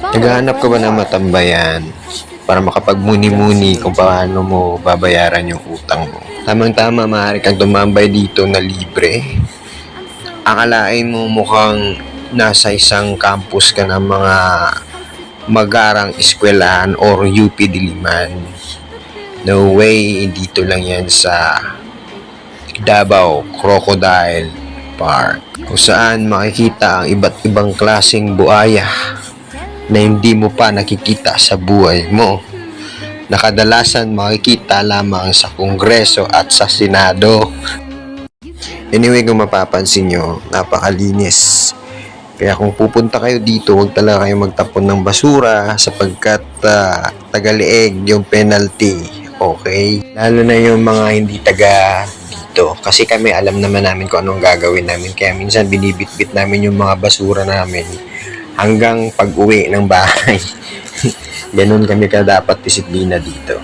Naghahanap ka ba ng matambayan para makapagmuni-muni kung paano mo babayaran yung utang mo? Tamang-tama, maaari kang tumambay dito na libre. Akalain mo mukhang nasa isang campus ka ng mga magarang eskwelahan or UP Diliman. No way, dito lang yan sa Davao Crocodile Park, kung saan makikita ang iba't ibang klaseng buaya na hindi mo pa nakikita sa buhay mo, na kadalasan makikita lamang sa Kongreso at sa Senado. Anyway, kung mapapansin nyo, napakalinis. Kaya kung pupunta kayo dito, huwag talaga kayo magtapon ng basura sapagkat tagalieg yung penalty. Okay? Lalo na yung mga hindi taga dito. Kasi kami alam naman namin kung anong gagawin namin. Kaya minsan binibitbit namin yung mga basura namin hanggang pag-uwi ng bahay. Ganun kami ka dapat disiplina dito.